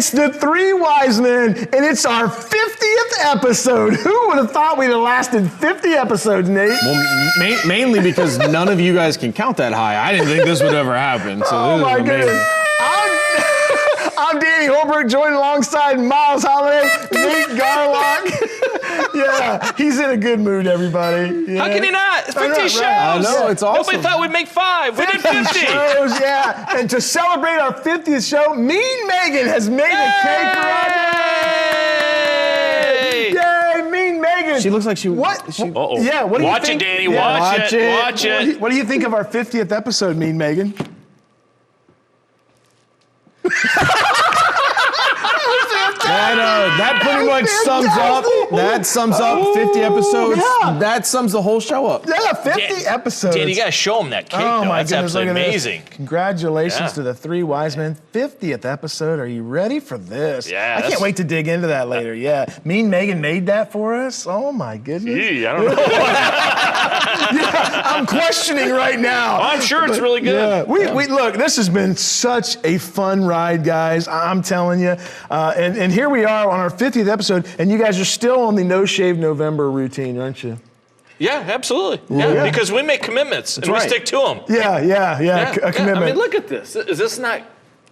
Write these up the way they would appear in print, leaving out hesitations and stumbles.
It's the Three Wise Men, and it's our 50th episode. Who would have thought we'd have lasted 50 episodes, Nate? Well, mainly because none of you guys can count that high. I didn't think this would ever happen. So Oh this my is amazing. goodness. I'm Danny Holbrook, joined alongside Miles Holiday, Nate Garlock. Yeah, he's in a good mood, everybody. Yeah. How can he not? It's 50 Right. shows. I know, it's awesome. Nobody thought we'd make 5. We did 50. shows, yeah. And to celebrate our 50th show, Mean Megan has made a cake for us. Yay, Mean Megan. She looks like she. What? Uh-oh. Yeah, what do you Watch think? it, Danny. Yeah. Watch it. Watch it. What do you think of our 50th episode, Mean Megan? That pretty much sums up. That sums up 50 episodes. Yeah. That sums the whole show up. Yeah, 50 episodes. Danny, you got to show him that cake, Oh though. my That's goodness, absolutely look at this. amazing. Congratulations Yeah. to the Three Wise Men, 50th episode. Are you ready for this? Yeah, I can't that's- wait to dig into that later. Yeah. Mean Megan made that for us? Oh my goodness. Gee, I don't know. I'm questioning right now. I'm sure it's really Yeah, good. we look. This has been such a fun ride, guys. I'm telling you. And here we are on our 50th episode, and you guys are still on the No Shave November routine, aren't you? Yeah, absolutely. Yeah, Yeah. because we make commitments and right. we stick to them. Yeah. A commitment. I mean, look at this. Is this not?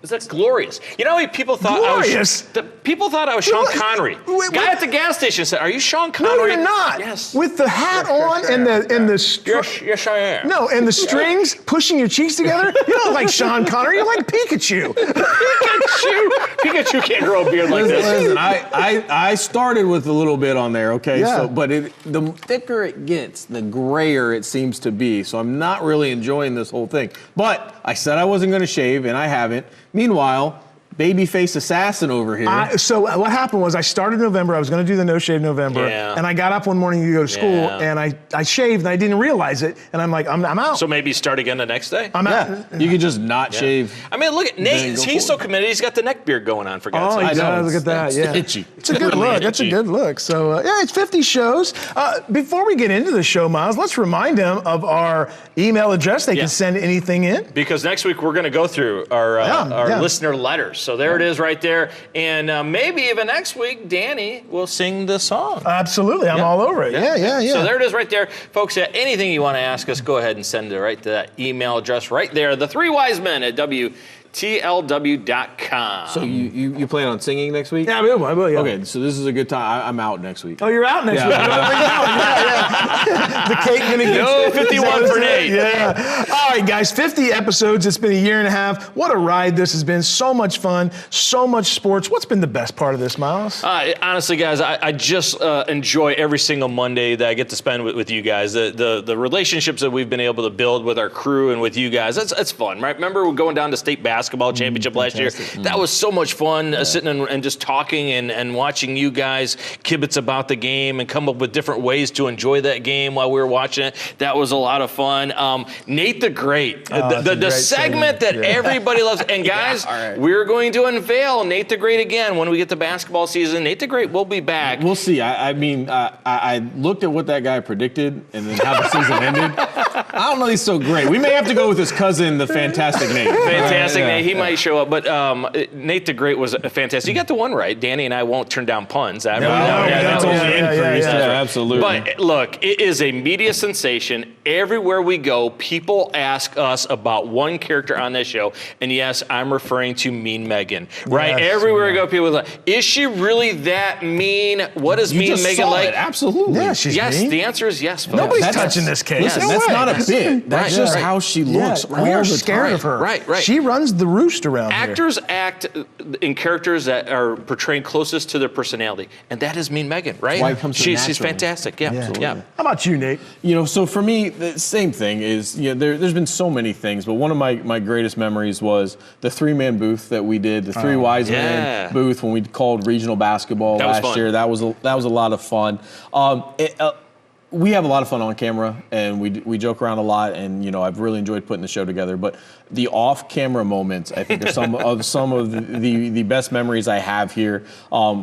Is that glorious? You know how many people thought Glorious? people thought I was Sean Wait, Connery. wait, Guy wait. at the gas station said, "Are you Sean No, Connery?" you're not. Yes. With the hat on and the Yes, I am. no, and the strings pushing your cheeks together. You don't like Sean Connery. You're like Pikachu. Pikachu can't grow a beard like this. Listen, I started with a little bit on there, okay? Yeah. So, but the thicker it gets, the grayer it seems to be. So I'm not really enjoying this whole thing. But I said I wasn't going to shave, and I haven't. Meanwhile, babyface assassin over here. So what happened was I started November. I was going to do the No Shave November, Yeah. and I got up one morning to go to school, Yeah. and I shaved, and I didn't realize it, and I'm like, I'm out. So maybe start again the next day. I'm out. You could just not shave. I mean, look at Nate. go He's so forward. committed. He's got the neck beard going on for God's Oh, sake. he does. Look at that. It's Yeah, itchy. It's a good look. That's a good look. So yeah, it's 50 shows. Before we get into the show, Miles, let's remind them of our email address. They Yeah. can send anything in. Because next week we're going to go through our Yeah. listener letters. So there it is right there. And maybe even next week, Danny will sing the song. Absolutely, I'm all over it. Yeah. So there it is right there. Folks, anything you want to ask us, go ahead and send it right to that email address right there. The Three Wise Men at WTLW.com. So you plan on singing next week? Yeah, I will. Yeah. Okay, so this is a good time. I'm out next week. Oh, you're out next Yeah. week. Yeah. The cake gonna get No, you. 51 for Nate. Yeah. All right, guys, 50 episodes. It's been a year and a half. What a ride this has been. So much fun, so much sports. What's been the best part of this, Miles? Honestly, guys, I just enjoy every single Monday that I get to spend with you guys. The relationships that we've been able to build with our crew and with you guys, it's fun, right? Remember we're going down to state basketball championship last year? That was so much fun, sitting and just talking and watching you guys kibitz about the game and come up with different ways to enjoy that game while we were watching it. That was a lot of fun. Nate the Great, the great segment that everybody loves. And guys, all right. we're going to unveil Nate the Great again when we get to basketball season. Nate the Great will be back. We'll see. I mean, I looked at what that guy predicted and then how the season ended. I don't know he's so great. We may have to go with his cousin, the Fantastic Nate. Fantastic, Yeah. Nate. He might show up, but Nate the Great was fantastic. You got the one right. Danny and I won't turn down puns. That's only increased. yeah. Yeah, absolutely. But look, it is a media sensation. Everywhere we go, people ask us about one character on this show, and yes, I'm referring to Mean Megan. Right? Yes, Everywhere we go, people are like, is she really that mean? What is you Mean just Megan saw like? it. Absolutely. Yeah, she's Yes, mean. the answer is yes. folks. Nobody's That's- touching this case. Listen, No that's way. not a bit. That's Right, just right. how she Yeah, looks we all are the scared time. of her. Right. She runs the roost around here. Actors act in characters that are portraying closest to their personality, and that is Mean Megan, right? why it comes to she's naturally. fantastic. Yeah. How about you, Nate? You know, so for me, the same thing is, there's been so many things, but one of my greatest memories was the three-man booth that we did, the Three Wise yeah. Men booth when we called regional basketball That was last fun. year. That was a lot of fun. We have a lot of fun on camera, and we joke around a lot, and I've really enjoyed putting the show together. But the off-camera moments, I think, are some of the best memories I have here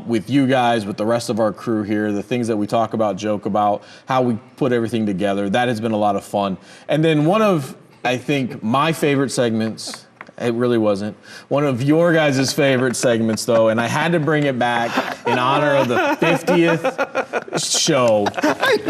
with you guys, with the rest of our crew here. The things that we talk about, joke about, how we put everything together. That has been a lot of fun. And then one of, I think, my favorite segments, It really wasn't. One of your guys' favorite segments, though, and I had to bring it back in honor of the 50th show,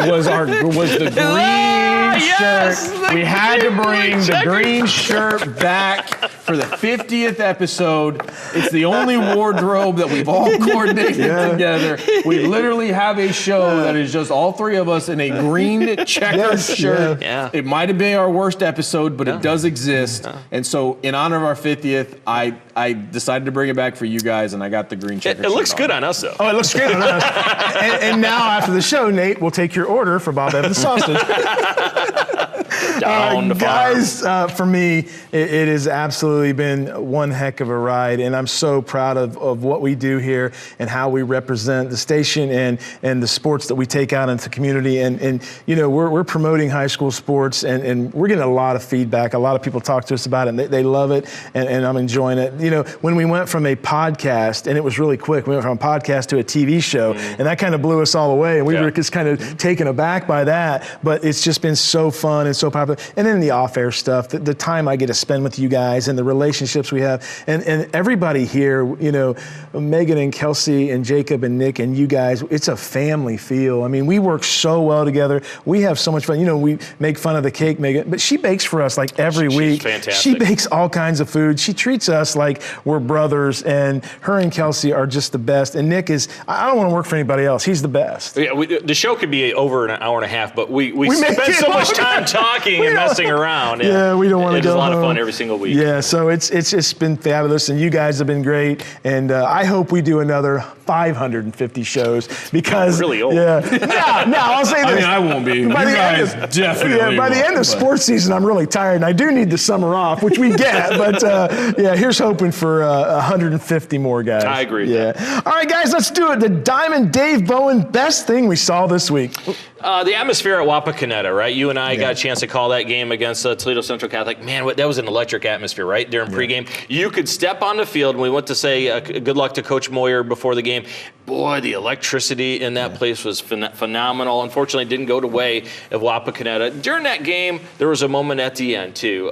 was the green shirt. We had to bring the green shirt back for the 50th episode. It's the only wardrobe that we've all coordinated together. We literally have a show that is just all three of us in a green checkered shirt. Yeah. It might have been our worst episode, but it does exist. And so in honor of our 50th, I decided to bring it back for you guys, and I got the green checkered shirt. It looks good on us, though. Oh, it looks great on us. And now after the show, Nate will take your order for Bob Evans sausage. Down the farm. Guys, for me, it has absolutely been one heck of a ride, and I'm so proud of what we do here and how we represent the station and the sports that we take out into the community. And you know, we're promoting high school sports, and we're getting a lot of feedback. A lot of people talk to us about it, and they love it, and I'm enjoying it. You know, when we went from a podcast, and it was really quick, we went from a podcast to a TV show, and that kind of blew us all away, and we were just kind of taken aback by that, but it's just been so fun and so popular. And then the off-air stuff, the time I get to spend with you guys and the relationships we have, and everybody here, you know, Megan and Kelsey and Jacob and Nick and you guys, it's a family feel. I mean, we work so well together. We have so much fun. You know, we make fun of the cake, Megan, but she bakes for us like every week. Fantastic. She bakes all kinds of food. She treats us like we're brothers, and her and Kelsey are just the best. And Nick is, I don't want to work for anybody else. He's the best. Yeah, the show could be over an hour and a half, but we make spend it so much longer. time talking and messing around. Yeah, we don't want to go It's a lot of home. fun every single week. Yeah, so it's just been fabulous, and you guys have been great, and I hope we do another 550 shows because Really old. Yeah, no, I'll say this. I mean, I won't be. By You the end guys of- definitely Yeah, by the won't, end of but- sports season, I'm really tired, and I do need the summer off, which we get. But yeah, here's hoping for 150 more guys. I agree with Yeah. All right, guys, let's do it. The Diamond Dave Bowen best thing we saw this week. The atmosphere at Wapakoneta, right? You and I got a chance to call that game against Toledo Central Catholic. Man, that was an electric atmosphere, right? During pregame. You could step on the field, and we went to say good luck to Coach Moyer before the game. Boy, the electricity in that place was phenomenal. Unfortunately, it didn't go the way of Wapakoneta. During that game, there was a moment at the end, too.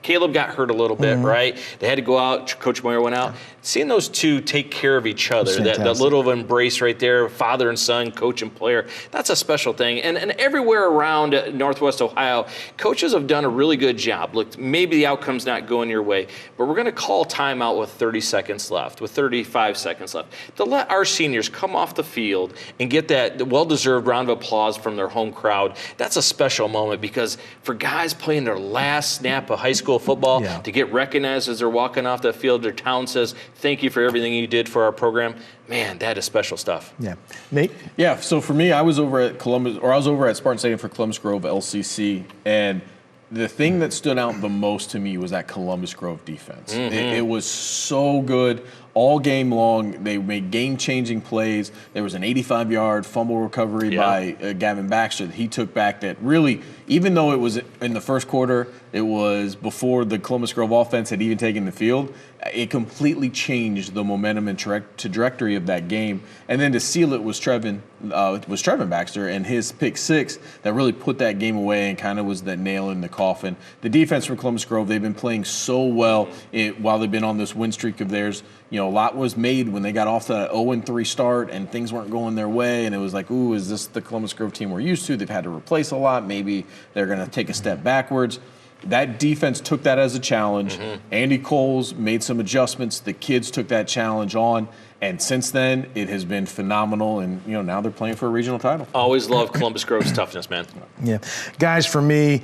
Caleb got hurt a little bit, right? They had to go out. Coach Moyer went out. Seeing those two take care of each other, that fantastic. little embrace right there, father and son, coach and player, that's a special thing. And everywhere around Northwest Ohio, coaches have done a really good job. Look, maybe the outcome's not going your way, but we're going to call timeout with 30 seconds left, with 35 seconds left, to let our seniors come off the field and get that well-deserved round of applause from their home crowd. That's a special moment, because for guys playing their last snap of high school football, to get recognized as they're walking off the field, their town says, thank you for everything you did for our program. Man, that is special stuff. Yeah, Nate. Yeah, so for me, I was over at Spartan Stadium for Columbus Grove LCC, and the thing that stood out the most to me was that Columbus Grove defense. It was so good all game long. They made game-changing plays. There was an 85-yard fumble recovery by Gavin Baxter that he took back that really, even though it was in the first quarter, it was before the Columbus Grove offense had even taken the field, it completely changed the momentum and trajectory of that game. And then to seal it was Trevin Baxter and his pick six that really put that game away and kind of was that nail in the coffin. The defense from Columbus Grove, they've been playing so well while they've been on this win streak of theirs. You know, a lot was made when they got off that 0-3 start and things weren't going their way, and it was like, ooh, is this the Columbus Grove team we're used to? They've had to replace a lot. Maybe they're going to take a step backwards. That defense took that as a challenge. Andy Coles made some adjustments. The kids took that challenge on. And since then, it has been phenomenal. And, you know, now they're playing for a regional title. Always love Columbus Grove's toughness, man. Yeah. Guys, for me,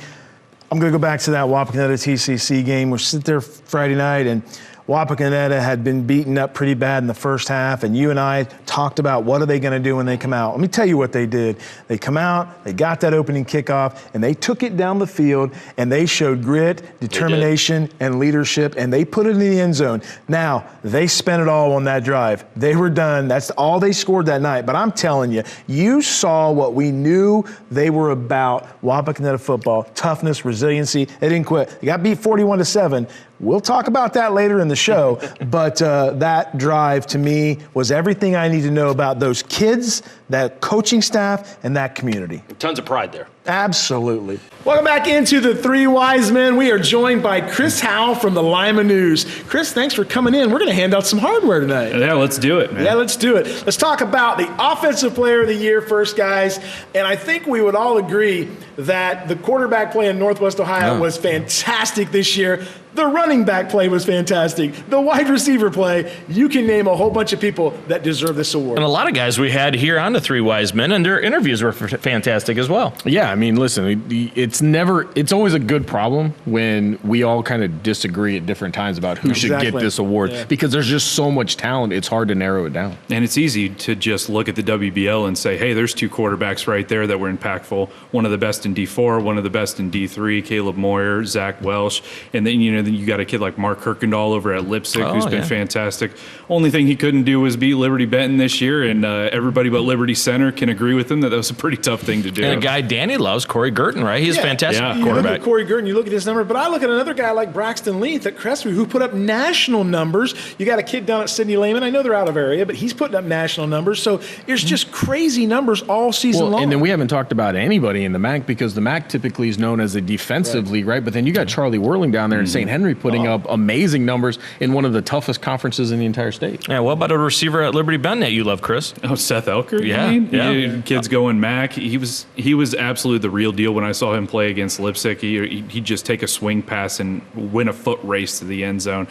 I'm going to go back to that Wapakoneta TCC game. We sit there Friday night, and Wapakoneta had been beaten up pretty bad in the first half, and you and I talked about what are they going to do when they come out. Let me tell you what they did. They come out, they got that opening kickoff, and they took it down the field, and they showed grit, determination, and leadership, and they put it in the end zone. Now, they spent it all on that drive. They were done. That's all they scored that night. But I'm telling you, you saw what we knew they were about, Wapakoneta football, toughness, resiliency. They didn't quit. They got beat 41-7. We'll talk about that later in the show, but that drive to me was everything I need to know about those kids, that coaching staff, and that community. Tons of pride there. Absolutely. Welcome back into the Three Wise Men. We are joined by Chris Howell from the Lima News. Chris, thanks for coming in. We're going to hand out some hardware tonight. Yeah, let's do it, man. Yeah, let's do it. Let's talk about the Offensive Player of the Year first, guys. And I think we would all agree that the quarterback play in Northwest Ohio was fantastic this year. The running back play was fantastic. The wide receiver play, you can name a whole bunch of people that deserve this award. And a lot of guys we had here on the Three Wise Men, and their interviews were fantastic as well. Yeah, I mean, listen, it's always a good problem when we all kind of disagree at different times about who should get this award because there's just so much talent, it's hard to narrow it down. And it's easy to just look at the WBL and say, hey, there's two quarterbacks right there that were impactful. One of the best in D4, one of the best in D3, Caleb Moyer, Zach Welsh. And then, then you got a kid like Mark Kirkendall over at Lipsick who's been fantastic. Only thing he couldn't do was beat Liberty Benton this year, and everybody but Liberty Center can agree with him that was a pretty tough thing to do. And a guy Danny loves, Corey Girton, right? He's a fantastic You quarterback. look at Corey Girton, you look at his number, but I look at another guy like Braxton Leith at Crestview who put up national numbers. You got a kid down at Sidney Lehman. I know they're out of area, but he's putting up national numbers. So there's just crazy numbers all season long. And then we haven't talked about anybody in the MAC because the MAC typically is known as a defensive league, right? But then you got Charlie Whirling down there in St. Henry putting up amazing numbers in one of the toughest conferences in the entire state. Yeah, what about a receiver at Liberty Benton that you love, Chris? Oh, Seth Elker? Yeah, you mean? yeah. Kids going MAC. He was absolutely the real deal when I saw him play against Lipsick. He'd just take a swing pass and win a foot race to the end zone.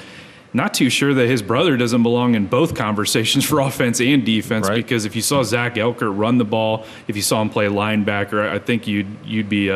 Not too sure that his brother doesn't belong in both conversations for offense and defense, because if you saw Zach Elker run the ball, if you saw him play linebacker, I think you'd be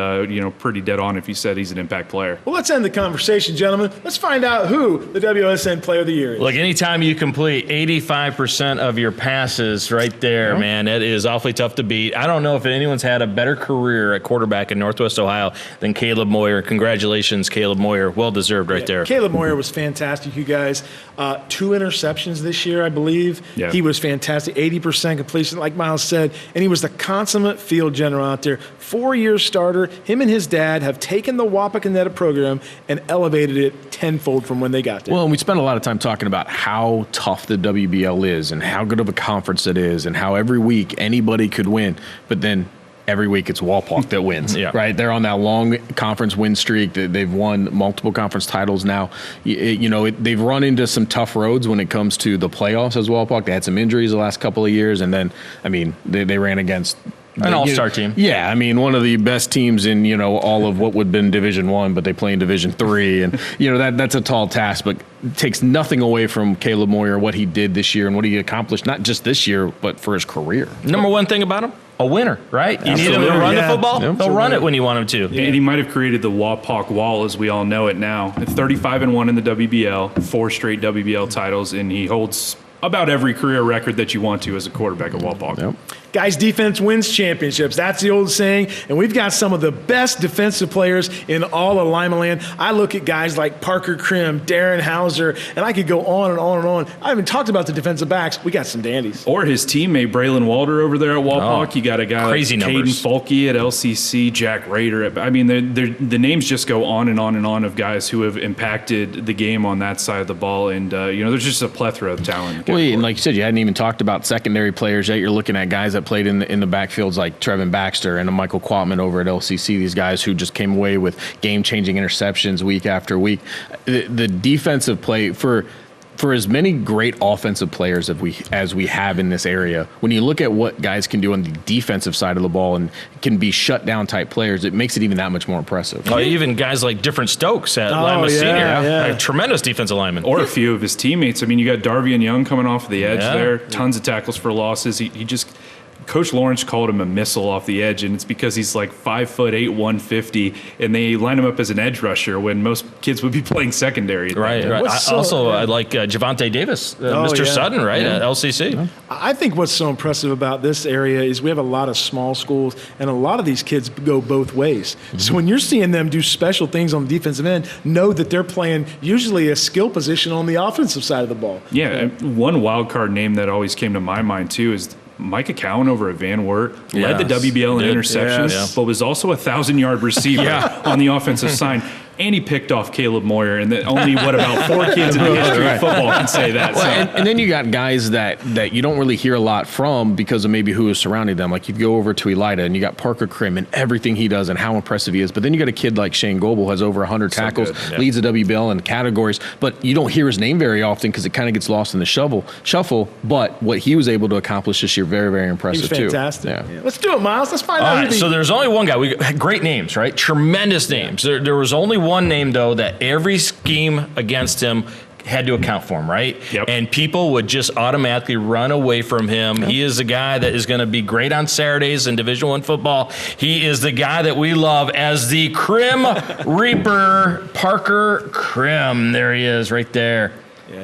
pretty dead on if you said he's an impact player. Well, let's end the conversation, gentlemen. Let's find out who the WSN Player of the Year is. Look, anytime you complete 85% of your passes right there, man, it is awfully tough to beat. I don't know if anyone's had a better career at quarterback in Northwest Ohio than Caleb Moyer. Congratulations, Caleb Moyer. Well-deserved right there. Caleb Moyer was fantastic, you guys. 2 interceptions this year, I believe. Yeah. He was fantastic. 80% completion, like Miles said. And he was the consummate field general out there. 4-year starter. Him and his dad have taken the Wapakoneta program and elevated it tenfold from when they got there. Well, and we spent a lot of time talking about how tough the WBL is and how good of a conference it is and how every week anybody could win. But then every week it's Walpock that wins, right? They're on that long conference win streak. They've won multiple conference titles now. They've run into some tough roads when it comes to the playoffs as Walpock. They had some injuries the last couple of years, and then, I mean, they ran against an all-star team. Yeah, I mean, one of the best teams in, all of what would have been Division I, but they play in Division III. And, that's a tall task, but it takes nothing away from Caleb Moyer, what he did this year and what he accomplished, not just this year, but for his career. Number one thing about him, a winner, right? You need him to run the football, he'll run it when you want him to. And he might have created the Wapak Wall as we all know it now. 35-1 in the WBL, 4 straight WBL titles, and he holds about every career record that you want to as a quarterback at Wapak. Guys, defense wins championships. That's the old saying. And we've got some of the best defensive players in all of Lima Land. I look at guys like Parker Krim, Darren Hauser, and I could go on and on and on. I haven't talked about the defensive backs. We got some dandies. Or his teammate, Braylon Walder over there at Wapak. You got a guy like Caden Folke at LCC, Jack Rader. The names just go on and on and on of guys who have impacted the game on that side of the ball. And, there's just a plethora of talent. Well, and like you said, you hadn't even talked about secondary players yet. You're looking at guys that played in the backfields like Trevin Baxter and Michael Quatman over at LCC. These guys who just came away with game-changing interceptions week after week. The defensive play for as many great offensive players as we have in this area, when you look at what guys can do on the defensive side of the ball and can be shutdown type players, it makes it even that much more impressive. Oh, even guys like Different Stokes at Lima Senior, a tremendous defensive lineman. Or a few of his teammates. I mean, you got Darvian Young coming off the edge there, tons of tackles for losses. He just Coach Lawrence called him a missile off the edge, and it's because he's like 5'8", 150, and they line him up as an edge rusher when most kids would be playing secondary. Right. I like Javante Davis, Mr. Sutton, right, at LCC. I think what's so impressive about this area is we have a lot of small schools, and a lot of these kids go both ways. So when you're seeing them do special things on the defensive end, know that they're playing usually a skill position on the offensive side of the ball. Yeah, one wild card name that always came to my mind, too, is Micah Cowan over at Van Wert. Led the WBL in interceptions, but was also a 1,000-yard receiver on the offensive side. and he picked off Caleb Moyer, and that only about 4 kids in the history of football can say that. Well, So. and then you got guys that you don't really hear a lot from because of maybe who is surrounding them. Like you go over to Elida and you got Parker Krim and everything he does and how impressive he is. But then you got a kid like Shane Goebel who has over 100 tackles, good, yeah. leads the WBL in categories, but you don't hear his name very often because it kind of gets lost in the shuffle. But what he was able to accomplish this year, very, very He impressive was too. fantastic. Yeah. Yeah. Let's do it, Miles. Let's find All out. right, who the- so there's only one guy. We got great names, right? Tremendous names. There was only one name, though, that every scheme against him had to account for him, right? Yep. And people would just automatically run away from him. He is the guy that is going to be great on Saturdays in Division I football. He is the guy that we love as the Krim Reaper, Parker Krim. There he is, right there.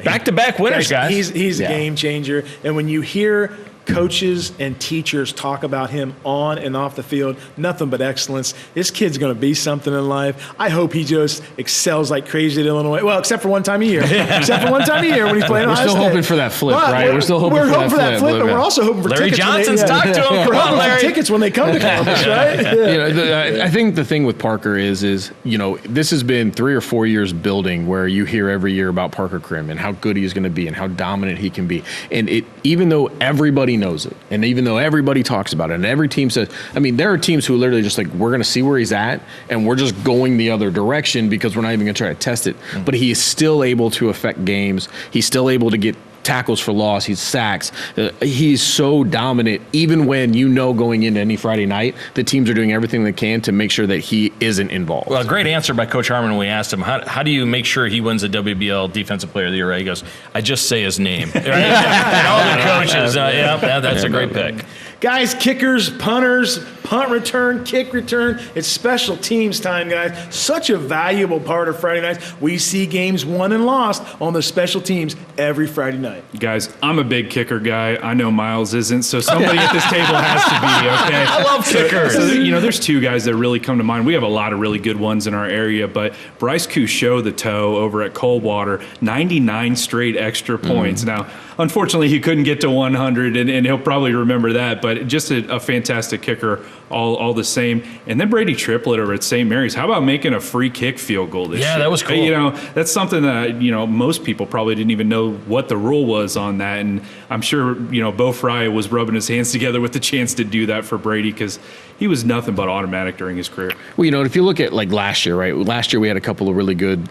Back-to-back winners, guys. He's a game changer. And when you hear coaches and teachers talk about him on and off the field, nothing but excellence. This kid's going to be something in life. I hope he just excels like crazy at Illinois. Well, except for one time a year. Except for one time a year when he's playing We're Ohio still State. hoping for that flip, But right? We're still hoping for that flip, but yeah. we're also hoping for Larry tickets. Johnson's talked to him. We're Come on, hoping for Larry. tickets when they come to Columbus, right? Yeah. I think the thing with Parker is this has been 3 or 4 years building where you hear every year about Parker Krim and how good he is going to be and how dominant he can be. And even though everybody knows it and even though everybody talks about it and every team says, I mean, there are teams who are literally just like, we're going to see where he's at and we're just going the other direction because we're not even going to try to test it. But he is still able to affect games. He's still able to get tackles for loss. He's sacks. He's so dominant, even when going into any Friday night, the teams are doing everything they can to make sure that he isn't involved. Well, a great answer by Coach Harmon when we asked him, how do you make sure he wins the WBL Defensive Player of the Year? Right? He goes, I just say his name. Right? And all the coaches, that's a great pick. Guys, kickers, punters, punt return, kick return. It's special teams time, guys. Such a valuable part of Friday nights. We see games won and lost on the special teams every Friday night. Guys, I'm a big kicker guy. I know Miles isn't, so somebody at this table has to be, okay? I love kickers. So, there's 2 guys that really come to mind. We have a lot of really good ones in our area, but Bryce Couchot, the toe over at Coldwater, 99 straight extra points. Now, unfortunately, he couldn't get to 100, and he'll probably remember that, but just a fantastic kicker all the same. And then Brady Triplett over at St. Mary's. How about making a free kick field goal this year? Yeah, that was cool. That's something that, most people probably didn't even know what the rule was on that. And I'm sure, Bo Fry was rubbing his hands together with the chance to do that for Brady because he was nothing but automatic during his career. Well, if you look at like last year, right? Last year we had a couple of really good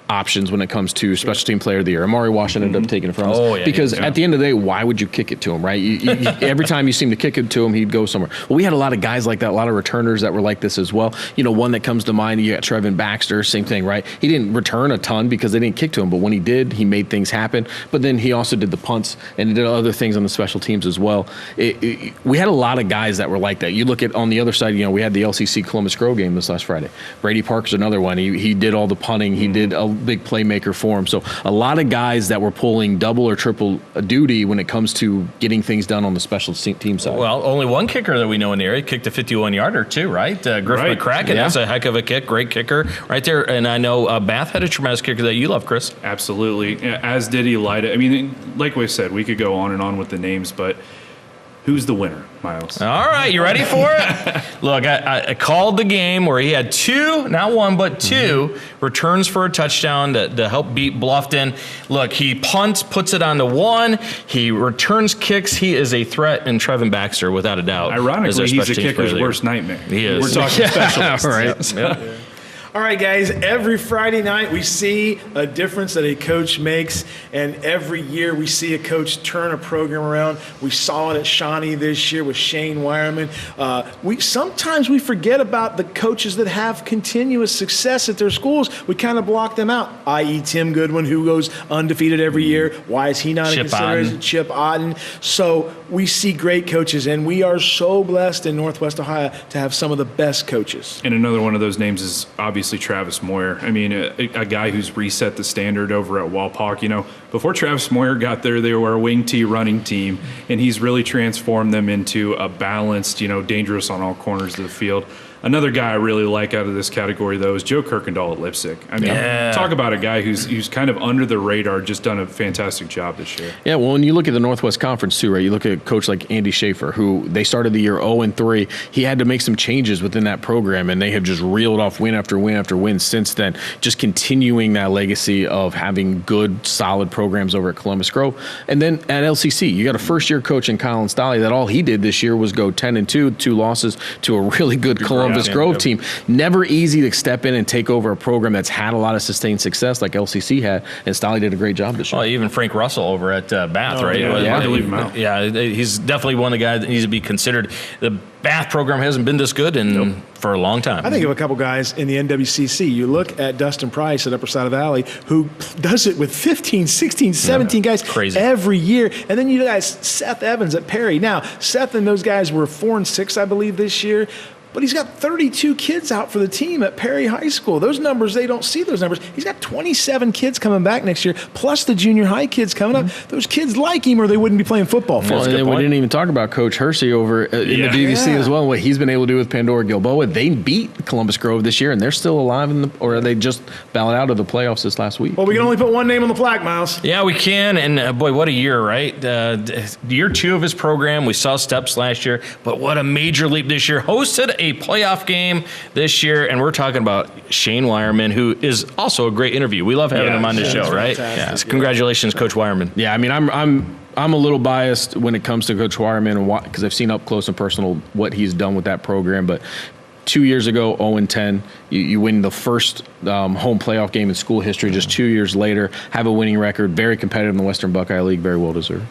options when it comes to special team player of the year. Amari Washington ended up taking it from us. Oh, yeah, because at the end of the day, why would you kick it to him, right? Every time you seem to kick it to him, he'd go somewhere. Well, we had a lot of guys like that, a lot of returners that were like this as well. One that comes to mind, you got Trevin Baxter, same thing, right? He didn't return a ton because they didn't kick to him, but when he did, he made things happen. But then he also did the punts and he did other things on the special teams as well. We had a lot of guys that were like that. You look at on the other side, we had the LCC Columbus Grow game this last Friday. Brady Parker's another one. He did all the punting. He did a big playmaker for him. So a lot of guys that were pulling double or triple duty when it comes to getting things done on the special team side. Well, only one kicker that we know in the area kicked a 51-yarder too, right? Griffin Right. McCracken, Yeah. that's a heck of a kick, great kicker right there. And I know Bath had a tremendous kicker that you love, Chris. Absolutely. As did Elida. I mean, like we said, we could go on and on with the names, but who's the winner, Miles? All right, you ready for it? Look, I called the game where he had 2, not 1, but 2 returns for a touchdown to help beat Bluffton. Look, he punts, puts it on to 1. He returns kicks. He is a threat in Trevin Baxter, without a doubt. Ironically, he's a kicker's worst nightmare. He is. We're talking specialists. right. Yep. All right, guys, every Friday night we see a difference that a coach makes, and every year we see a coach turn a program around. We saw it at Shawnee this year with Shane Wireman. Sometimes we forget about the coaches that have continuous success at their schools. We kind of block them out, i.e. Tim Goodwin, who goes undefeated every year. Why is he not in Chip consideration? Otten. Chip Otten. So we see great coaches, and we are so blessed in Northwest Ohio to have some of the best coaches. And another one of those names is obviously Travis Moyer. I mean, a guy who's reset the standard over at Walpock. Before Travis Moyer got there, they were a wing T running team, and he's really transformed them into a balanced, dangerous on all corners of the field Another guy I really like out of this category, though, is Joe Kirkendall at Lipsick. I mean, talk about a guy who's kind of under the radar, just done a fantastic job this year. Yeah, well, when you look at the Northwest Conference too, right? You look at a coach like Andy Schaefer, who they started the year 0-3. He had to make some changes within that program, and they have just reeled off win after win after win since then, just continuing that legacy of having good, solid programs over at Columbus Grove. And then at LCC, you got a first-year coach in Colin Stolle that all he did this year was go 10-2, 2 losses to a really good Columbus Grove team. Never easy to step in and take over a program that's had a lot of sustained success like LCC had, and Stolle did a great job this year. Well, even Frank Russell over at Bath, right? Hard to leave him out. Yeah, he's definitely one of the guys that needs to be considered. The Bath program hasn't been this good for a long time. I think of a couple guys in the NWCC. You look at Dustin Price at Upper Side of the Valley, who does it with 15, 16, 17 guys Crazy. every year. And then you guys, Seth Evans at Perry. Now, Seth and those guys were 4-6, I believe, this year. But he's got 32 kids out for the team at Perry High School. Those numbers, they don't see those numbers. He's got 27 kids coming back next year, plus the junior high kids coming up. Those kids like him or they wouldn't be playing football for Well, him. and we didn't even talk about Coach Hersey over in the BVC as well, and what he's been able to do with Pandora Gilboa. They beat Columbus Grove this year, and they're still alive, or they just bowed out of the playoffs this last week. Well, we can only put one name on the plaque, Miles. Yeah, we can. And boy, what a year, right? Year 2 of his program. We saw steps last year, but what a major leap this year. Hosted a playoff game this year, and we're talking about Shane Wireman, who is also a great interview. We love having him on the show, right? fantastic. So congratulations, Coach Wireman. Yeah, I mean, I'm a little biased when it comes to Coach Wireman, because I've seen up close and personal what he's done with that program, but 2 years ago, 0-10, you win the first home playoff game in school history. Just 2 years later, have a winning record, very competitive in the Western Buckeye League, very well deserved.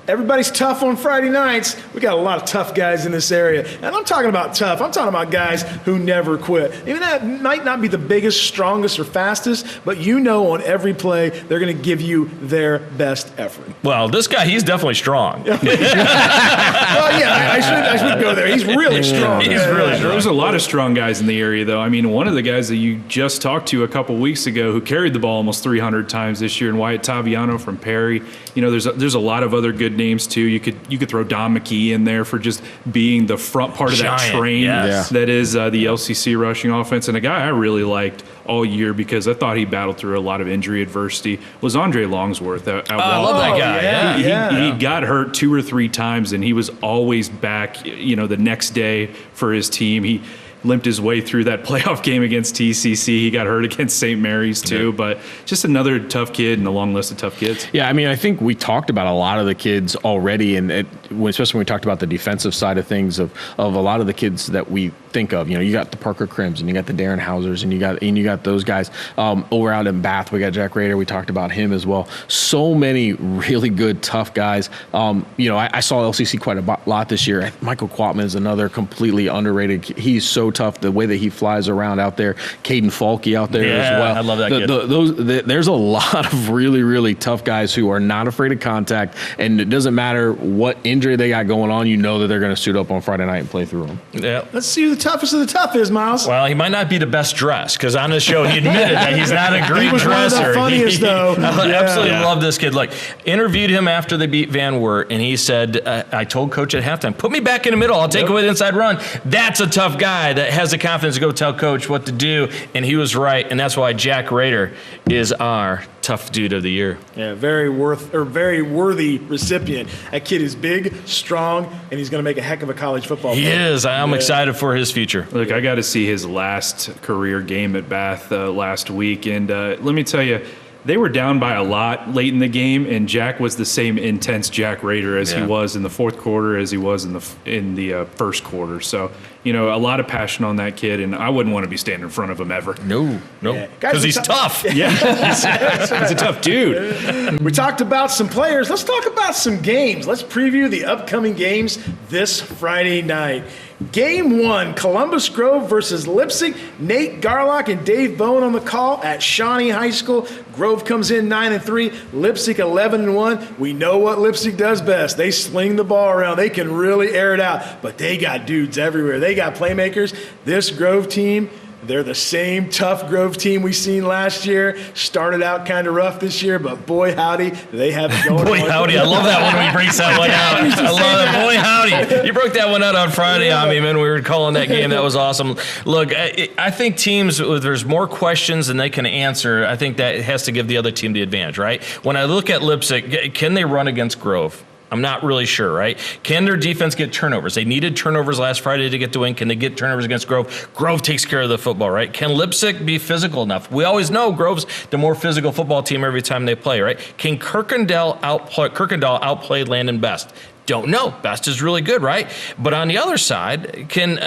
Everybody's tough on Friday nights. We got a lot of tough guys in this area. And I'm talking about tough. I'm talking about guys who never quit. Even that might not be the biggest, strongest, or fastest, but you know on every play they're going to give you their best effort. Well, this guy, he's definitely strong. Well, yeah, I should go there. He's really strong. He's really strong. There's a lot of strong guys in the area, though. I mean, one of the guys that you just talked to a couple weeks ago who carried the ball almost 300 times this year, and Wyatt Taviano from Perry. You know, there's a lot of other good names too. You could throw Don McKee in there for just being the front part of that Giant, train yes. that is the LCC rushing offense. And a guy I really liked all year because I thought he battled through a lot of injury adversity was Andre Longsworth at I love that guy. He got hurt 2 or 3 times, and he was always back, you know, the next day for his team. He limped his way through that playoff game against TCC. He got hurt against St. Mary's too, but just another tough kid in a long list of tough kids. Yeah, I mean, I think we talked about a lot of the kids already, and especially when we talked about the defensive side of things of a lot of the kids that we think of. You know, you got the Parker Crims, and you got the Darren Hausers, and you got those guys over out in Bath. We got Jack Rader. We talked about him as well. So many really good, tough guys. You know, I saw LCC quite a lot this year. Michael Quatman is another completely underrated. He's so tough, the way that he flies around out there. Caden Falke out there as well. I love that kid. There's a lot of really, really tough guys who are not afraid of contact, and it doesn't matter what injury they got going on, you know that they're going to suit up on Friday night and play through them. Yeah. Let's see who the toughest of the tough is, Miles. Well, he might not be the best dressed because on the show he admitted that he's not a great He was one of the dresser. funniest, though. I Yeah. absolutely love this kid. Like, interviewed him after they beat Van Wert, and he said, I told Coach at halftime, put me back in the middle. I'll take away the inside run. That's a tough guy that has the confidence to go tell Coach what to do, and he was right, and that's why Jack Rader is our tough dude of the year. Yeah, very worthy recipient. That kid is big, strong, and he's going to make a heck of a college football He player. is. I'm excited for his future. Look, I got to see his last career game at Bath last week, and let me tell you, they were down by a lot late in the game, and Jack was the same intense Jack Rader as he was in the fourth quarter as he was in the first quarter. So, you know, a lot of passion on that kid, and I wouldn't want to be standing in front of him ever. No, Guys, because he's tough. Yeah, he's a tough dude. We talked about some players. Let's talk about some games. Let's preview the upcoming games this Friday night. Game 1, Columbus Grove versus Leipzig. Nate Garlock and Dave Bowen on the call at Shawnee High School. Grove comes in 9-3, Leipzig 11-1. We know what Leipzig does best. They sling the ball around. They can really air it out, but they got dudes everywhere. They got playmakers. This Grove team, They're the same tough Grove team we seen last year. Started out kind of rough this year, but boy howdy, they have it going. Boy howdy, I love that when he breaks that one out. I love it. Boy howdy. You broke that one out on Friday on me, man. We were calling that game. That was awesome. Look, I think teams, there's more questions than they can answer. I think that has to give the other team the advantage, right? When I look at Lipsick, can they run against Grove? I'm not really sure, right? Can their defense get turnovers? They needed turnovers last Friday to get to win. Can they get turnovers against Grove? Grove takes care of the football, right? Can Lipsick be physical enough? We always know Grove's the more physical football team every time they play, right? Can Kirkendall outplay Landon Best? Don't know. Best is really good, right? But on the other side, can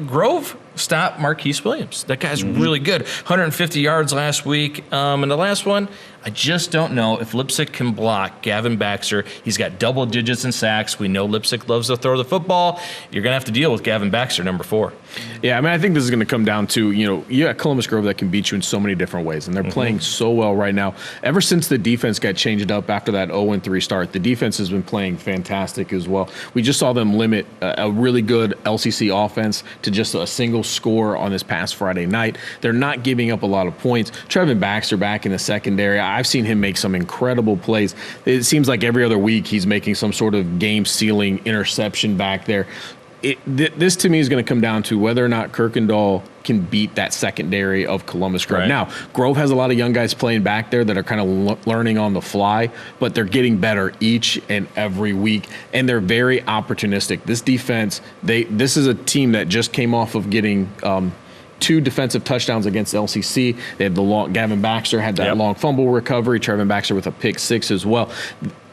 Grove stop Marquise Williams? That guy's really good. 150 yards last week. And the last one, I just don't know if Lipsick can block Gavin Baxter. He's got double digits in sacks. We know Lipsick loves to throw the football. You're going to have to deal with Gavin Baxter, number 4. Yeah, I mean, I think this is going to come down to, you got Columbus Grove that can beat you in so many different ways, and they're playing so well right now. Ever since the defense got changed up after that 0-3 start, the defense has been playing fantastic as well. We just saw them limit a really good LCC offense to just a single score on this past Friday night. They're not giving up a lot of points. Trevin Baxter back in the secondary, I've seen him make some incredible plays. It seems like every other week he's making some sort of game-sealing interception back there. This to me is going to come down to whether or not Kirkendall can beat that secondary of Columbus Grove. Right. Now, Grove has a lot of young guys playing back there that are kind of learning on the fly, but they're getting better each and every week, and they're very opportunistic. This defense, this is a team that just came off of getting 2 defensive touchdowns against LCC. They had Gavin Baxter had that long fumble recovery. Trevin Baxter with a pick 6 as well.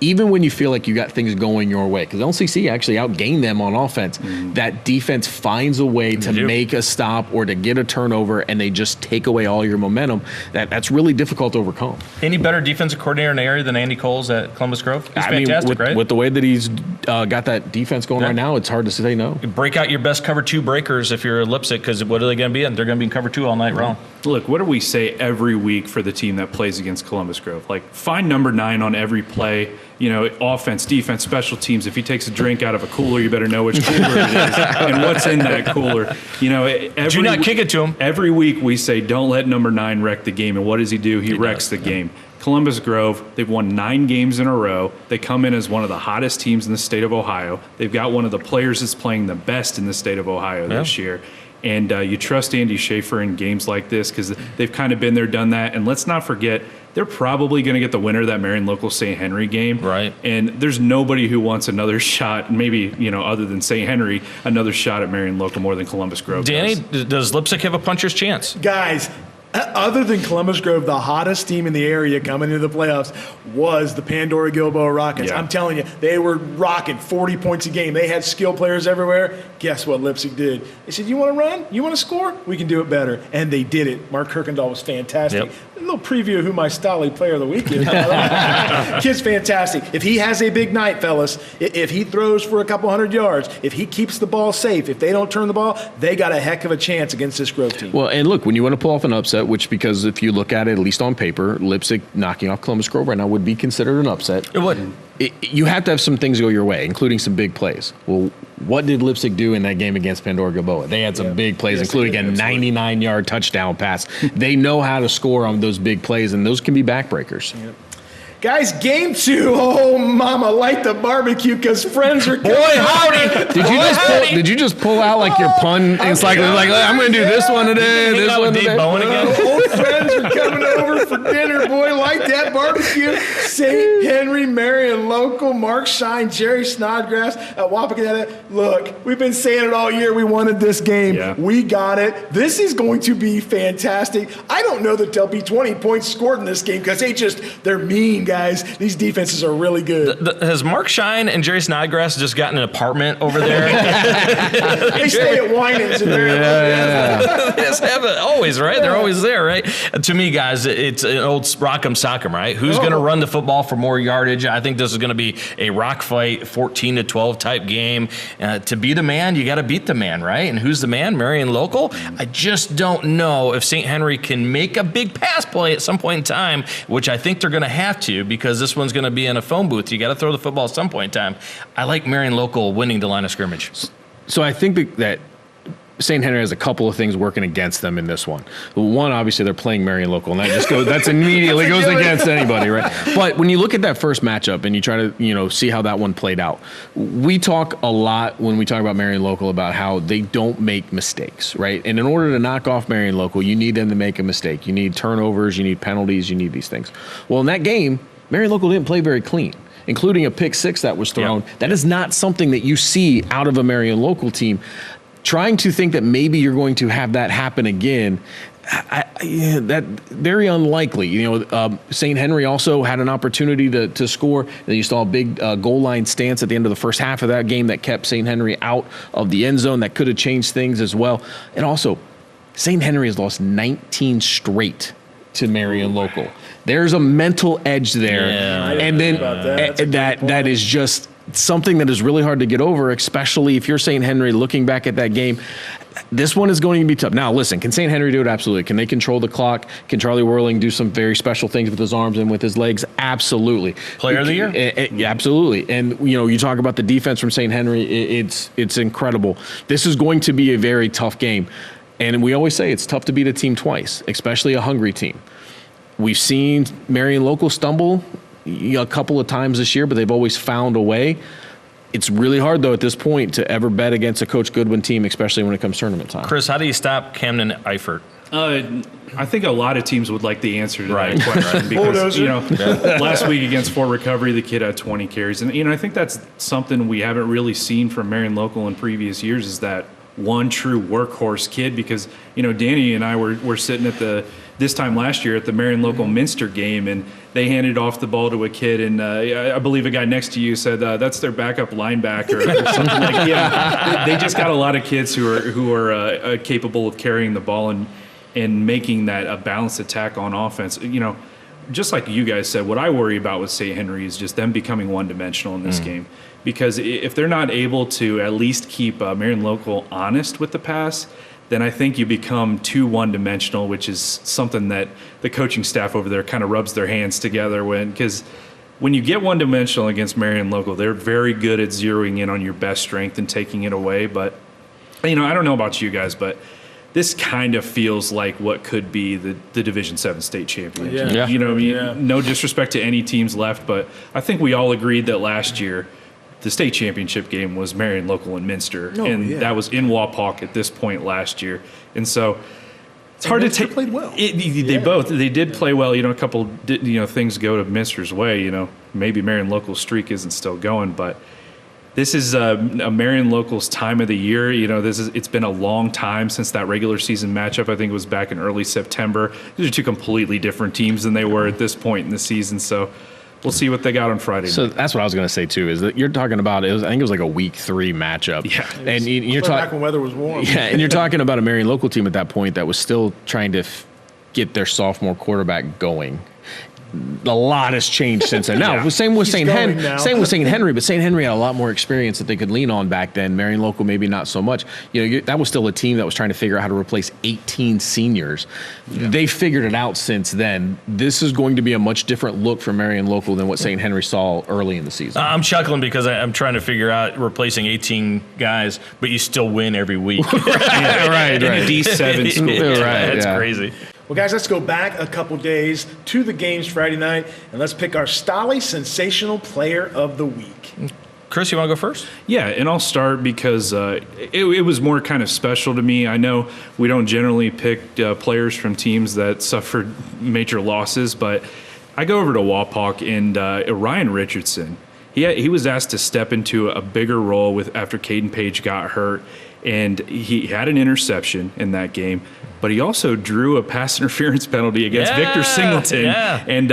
Even when you feel like you got things going your way, because LCC actually outgained them on offense, that defense finds a way to make a stop or to get a turnover, and they just take away all your momentum. That's really difficult to overcome. Any better defensive coordinator in the area than Andy Coles at Columbus Grove? He's fantastic, right? With the way that he's got that defense going right now, it's hard to say no. Break out your best cover 2 breakers if you're a Lipsick, because what are they going to be in? They're going to be in cover 2 all night long. Look, what do we say every week for the team that plays against Columbus Grove? Like, find number 9 on every play. Offense, defense, special teams. If he takes a drink out of a cooler, you better know which cooler it is and what's in that cooler. Do not kick it to him. Every week we say, don't let number 9 wreck the game. And what does he do? He wrecks the game. Columbus Grove, they've won 9 games in a row. They come in as one of the hottest teams in the state of Ohio. They've got one of the players that's playing the best in the state of Ohio this year. And you trust Andy Schaefer in games like this because they've kind of been there, done that. And let's not forget, they're probably going to get the winner of that Marion Local St. Henry game. Right. And there's nobody who wants another shot, maybe, other than St. Henry, another shot at Marion Local more than Columbus Grove Danny, does. does Lipsick have a puncher's chance? Guys, other than Columbus Grove, the hottest team in the area coming into the playoffs was the Pandora Gilboa Rockets. Yeah. I'm telling you, they were rocking 40 points a game. They had skilled players everywhere. Guess what Lipsick did? They said, you want to run? You want to score? We can do it better. And they did it. Mark Kirkendall was fantastic. Yep. A little preview of who my Stolly player of the week is. Kid's fantastic. If he has a big night, fellas, if he throws for a couple hundred yards, if he keeps the ball safe, if they don't turn the ball, they got a heck of a chance against this Grove team. Well, and look, when you want to pull off an upset, because if you look at it, at least on paper, Lipsick knocking off Columbus Grove right now would be considered an upset. It would. You have to have some things go your way, including some big plays. Well, what did Lipsick do in that game against Pandora Gilboa? They had some big plays, including a 99-yard touchdown pass. They know how to score on those big plays, and those can be backbreakers. Yep. Guys, game 2. Oh, mama, light the barbecue because friends are coming. Boy, howdy. Did you just pull out like your pun? It's like I'm going to do this one today, Hang this out one with Dave today. Bowen again? Old friends are coming over for dinner. Boy, light that barbecue. St. Henry, Marion Local, Mark Shine, Jerry Snodgrass at Wapakoneta. Look, we've been saying it all year. We wanted this game. Yeah. We got it. This is going to be fantastic. I don't know that there'll be 20 points scored in this game because they're mean, guys. These defenses are really good. Has Mark Shine and Jerry Snodgrass just gotten an apartment over there? They stay at Winans in Marion Local. Yes, have it always, right? They're always there, right? To me, guys, it's an old rock'em sock'em, right? Who's going to run the football for more yardage? I think this is going to be a rock fight, 14-12 type game. To be the man, you got to beat the man, right? And who's the man? Marion Local? I just don't know if St. Henry can make a big pass play at some point in time, which I think they're going to have to because this one's going to be in a phone booth. You got to throw the football at some point in time. I like Marion Local winning the line of scrimmage. So I think that St. Henry has a couple of things working against them in this one. One, obviously, they're playing Marion local, and that's immediately goes against anybody, right? But when you look at that first matchup and you try to, see how that one played out, we talk a lot when we talk about Marion local about how they don't make mistakes, right? And in order to knock off Marion local, you need them to make a mistake. You need turnovers, you need penalties, you need these things. Well, in that game, Marion local didn't play very clean, including a pick six that was thrown. Yep. That is not something that you see out of a Marion local team. Trying to think that maybe you're going to have that happen again, that very unlikely. St. Henry also had an opportunity to score. You saw a big goal line stance at the end of the first half of that game that kept St. Henry out of the end zone. That could have changed things as well. And also, St. Henry has lost 19 straight to Marion local. There's a mental edge there, and then that is just something that is really hard to get over, especially if you're St. Henry looking back at that game. This one is going to be tough. Now, listen, can St. Henry do it? Absolutely. Can they control the clock? Can Charlie Whirling do some very special things with his arms and with his legs? Absolutely. Player of the year? Absolutely. And, you talk about the defense from St. Henry, it's incredible. This is going to be a very tough game. And we always say it's tough to beat a team twice, especially a hungry team. We've seen Marion local stumble a couple of times this year, but they've always found a way. It's really hard, though, at this point to ever bet against a Coach Goodwin team, especially when it comes tournament time. Chris, how do you stop Camden Eifert? I think a lot of teams would like the answer to that question because, last week against Fort Recovery, the kid had 20 carries. And, I think that's something we haven't really seen from Marion local in previous years is that one true workhorse kid because, Danny and I were sitting at this time last year at the Marion local Minster game, and they handed off the ball to a kid, and I believe a guy next to you said that's their backup linebacker or something like that. They just got a lot of kids who are capable of carrying the ball and making that a balanced attack on offense. Just like you guys said, what I worry about with St. Henry is just them becoming one-dimensional in this game. Because if they're not able to at least keep Marion local honest with the pass, then I think you become too one-dimensional, which is something that the coaching staff over there kind of rubs their hands together because when you get one-dimensional against Marion local, they're very good at zeroing in on your best strength and taking it away. But, I don't know about you guys, but this kind of feels like what could be the Division VII state championship. Yeah. No disrespect to any teams left, but I think we all agreed that last year the state championship game was Marion local and Minster, that was in Wapak at this point last year. And so it's hard to take. Played well. They did play well. A couple things go to Minster's way. Maybe Marion local streak isn't still going, but this is a Marion local's time of the year. It's been a long time since that regular season matchup. I think it was back in early September. These are two completely different teams than they were at this point in the season. So we'll see what they got on Friday. So that's what I was going to say too. Is that you're talking about? I think it was like a week 3 matchup. Yeah, and you're back talking when weather was warm. Yeah, and you're talking about a Marion local team at that point that was still trying to get their sophomore quarterback going. A lot has changed since then. Now, same with St. Henry, but St. Henry had a lot more experience that they could lean on back then. Marion local, maybe not so much. That was still a team that was trying to figure out how to replace 18 seniors. Yeah. They figured it out since then. This is going to be a much different look for Marion local than what St. Henry saw early in the season. I'm chuckling because I'm trying to figure out replacing 18 guys, but you still win every week. right. In a D7 school. That's crazy. Well, guys, let's go back a couple days to the games Friday night, and let's pick our Stolly Sensational Player of the Week. Chris, you want to go first? Yeah, and I'll start because it was more kind of special to me. I know we don't generally pick players from teams that suffered major losses, but I go over to Wapak and Ryan Richardson. He was asked to step into a bigger role after Caden Page got hurt, and he had an interception in that game. But he also drew a pass interference penalty against Victor Singleton. Yeah. And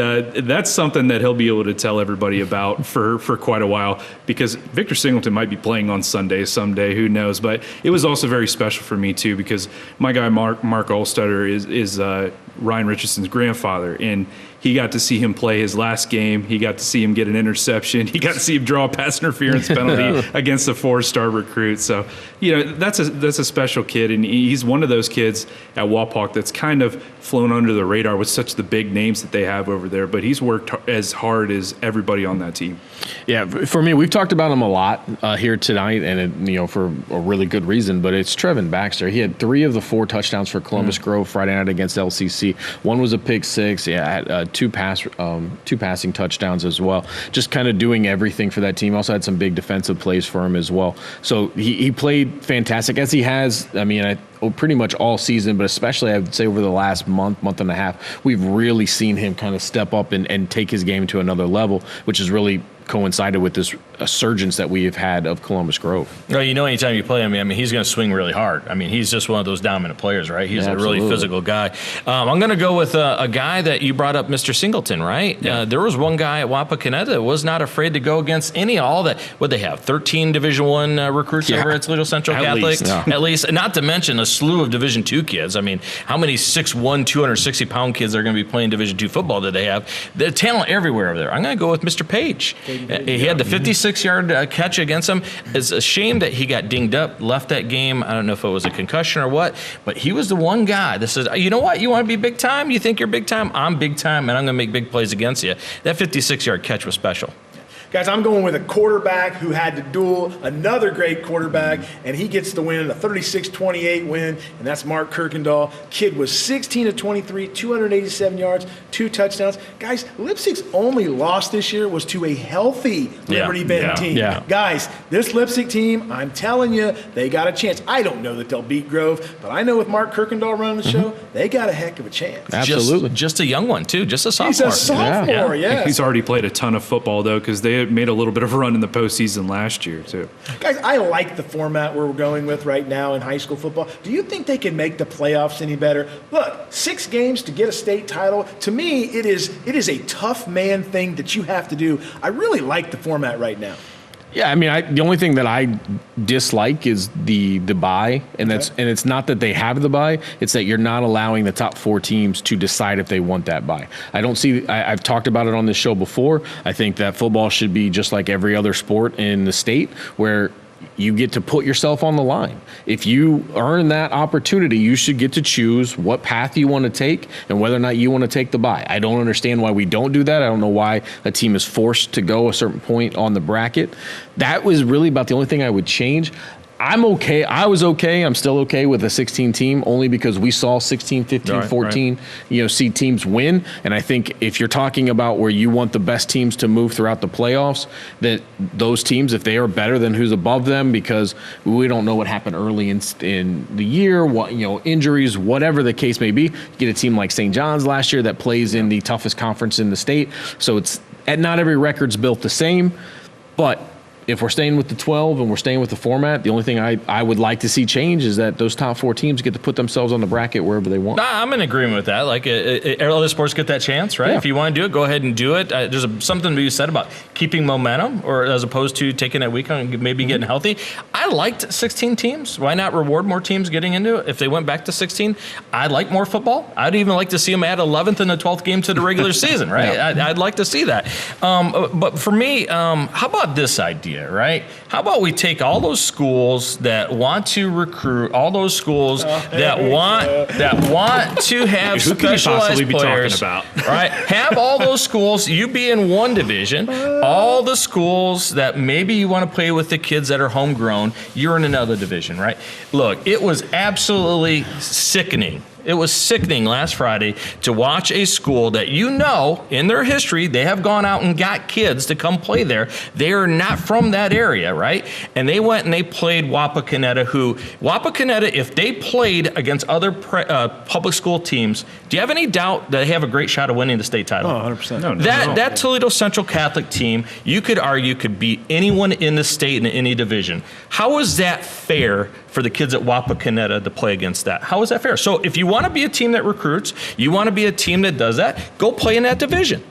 that's something that he'll be able to tell everybody about for quite a while because Victor Singleton might be playing on Sunday someday, who knows. But it was also very special for me, too, because my guy Mark Olstetter is Ryan Richardson's grandfather. And he got to see him play his last game. He got to see him get an interception. He got to see him draw a pass interference penalty against a 4-star recruit. So, that's a special kid, and he's one of those kids at Wapak that's kind of flown under the radar with such the big names that they have over there. But he's worked as hard as everybody on that team. Yeah, for me, we've talked about him a lot here tonight, and for a really good reason. But it's Trevin Baxter. He had 3 of the 4 touchdowns for Columbus Grove Friday night against LCC. One was a pick 6. Yeah, had 2 passing touchdowns as well. Just kind of doing everything for that team. Also had some big defensive plays for him as well. So he played fantastic, as he has. I mean, pretty much all season, but especially I would say over the last month and a half, we've really seen him kind of step up and take his game to another level, which has really coincided with this surgence that we have had of Columbus Grove. Well, anytime you play him, I mean, he's going to swing really hard. I mean, he's just one of those dominant players, right? He's a really physical guy. I'm going to go with a guy that you brought up, Mr. Singleton, right? Yeah. There was one guy at Wapakoneta that was not afraid to go against all that. What they have, 13 Division I recruits over at Toledo Central Catholic? At least, not to mention a slew of Division II kids. I mean, how many 6'1", 260-pound kids are going to be playing Division II football that they have? The talent everywhere over there. I'm going to go with Mr. Page. He had the 56-yard catch against him. It's a shame that he got dinged up, left that game. I don't know if it was a concussion or what, but he was the one guy that says, you know what, you want to be big time? You think you're big time? I'm big time, and I'm going to make big plays against you. That 56-yard catch was special. Guys, I'm going with a quarterback who had to duel another great quarterback, and he gets the win, a 36-28 win, and that's Mark Kirkendall. Kid was 16 of 23, 287 yards, 2 touchdowns. Guys, Lipscomb's only loss this year was to a healthy Liberty Bend team. Yeah. Guys, this Lipscomb team, I'm telling you, they got a chance. I don't know that they'll beat Grove, but I know with Mark Kirkendall running the show, they got a heck of a chance. Absolutely. Just a young one, too. Just a sophomore. He's a sophomore, yeah. He's already played a ton of football, though, because they made a little bit of a run in the postseason last year, too. Guys, I like the format we're going with right now in high school football. Do you think they can make the playoffs any better? Look, 6 games to get a state title. To me, it is a tough man thing that you have to do. I really like the format right now. Yeah, I mean, the only thing that I dislike is the bye, and it's not that they have the bye; it's that you're not allowing the top 4 teams to decide if they want that bye. I've talked about it on this show before. I think that football should be just like every other sport in the state, where you get to put yourself on the line. If you earn that opportunity, you should get to choose what path you want to take and whether or not you want to take the bye. I don't understand why we don't do that. I don't know why a team is forced to go a certain point on the bracket. That was really about the only thing I would change. I'm okay. I was okay. I'm still okay with a 16 team, only because we saw 16, 15, 14, seed teams win. And I think if you're talking about where you want the best teams to move throughout the playoffs, that those teams, if they are better than who's above them, because we don't know what happened early in the year, injuries, whatever the case may be, you get a team like St. John's last year that plays in the toughest conference in the state. So not every record's built the same, but if we're staying with the 12 and we're staying with the format, the only thing I would like to see change is that those top 4 teams get to put themselves on the bracket wherever they want. I'm in agreement with that. Like, other sports get that chance, right? Yeah. If you want to do it, go ahead and do it. There's something to be said about keeping momentum, or as opposed to taking that week and maybe getting healthy. I liked 16 teams. Why not reward more teams getting into it? If they went back to 16, I'd like more football. I'd even like to see them add 11th and the 12th game to the regular season, right? Yeah. I'd like to see that. But for me, how about this idea? Right? How about we take all those schools that want to recruit, all those schools that want to have specialized players, right? Have all those schools, you be in one division. All the schools that maybe you want to play with the kids that are homegrown, you're in another division, right? Look, it was absolutely sickening. It was sickening last Friday to watch a school that in their history, they have gone out and got kids to come play there. They are not from that area, right? And they went and they played Wapakoneta, if they played against other public school teams, do you have any doubt that they have a great shot of winning the state title? Oh, 100%. No. That Toledo Central Catholic team, you could argue, could beat anyone in the state in any division. How is that fair for the kids at Wapakoneta to play against that? How is that fair? So if you want to be a team that recruits, you want to be a team that does that, go play in that division.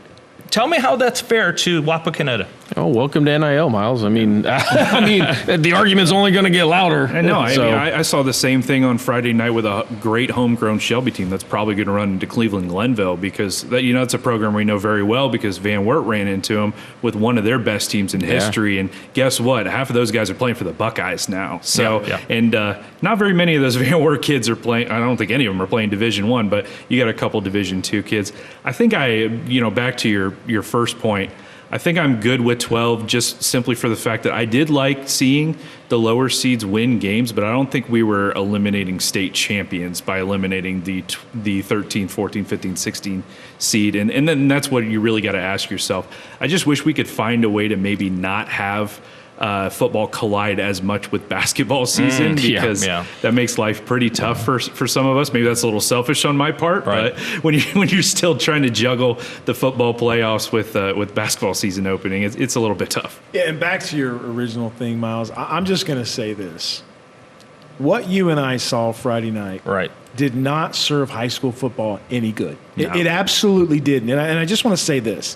Tell me how that's fair to Wapakoneta. Oh, welcome to NIL, Miles. I mean, the argument's only going to get louder. I know. I saw the same thing on Friday night with a great homegrown Shelby team that's probably going to run into Cleveland Glenville because it's a program we know very well because Van Wert ran into them with one of their best teams in history. And guess what? Half of those guys are playing for the Buckeyes now. So and not very many of those Van Wert kids are playing. I don't think any of them are playing Division I, but you got a couple Division II kids. I think back to your first point. I think I'm good with 12 just simply for the fact that I did like seeing the lower seeds win games, but I don't think we were eliminating state champions by eliminating the 13, 14, 15, 16 seed. And then that's what you really got to ask yourself. I just wish we could find a way to maybe not have football collide as much with basketball season because that makes life pretty tough for some of us. Maybe that's a little selfish on my part, but when you're still trying to juggle the football playoffs with basketball season opening, it's a little bit tough. Yeah, and back to your original thing, Miles, I'm just going to say this. What you and I saw Friday night did not serve high school football any good. No. It absolutely didn't. And I just want to say this.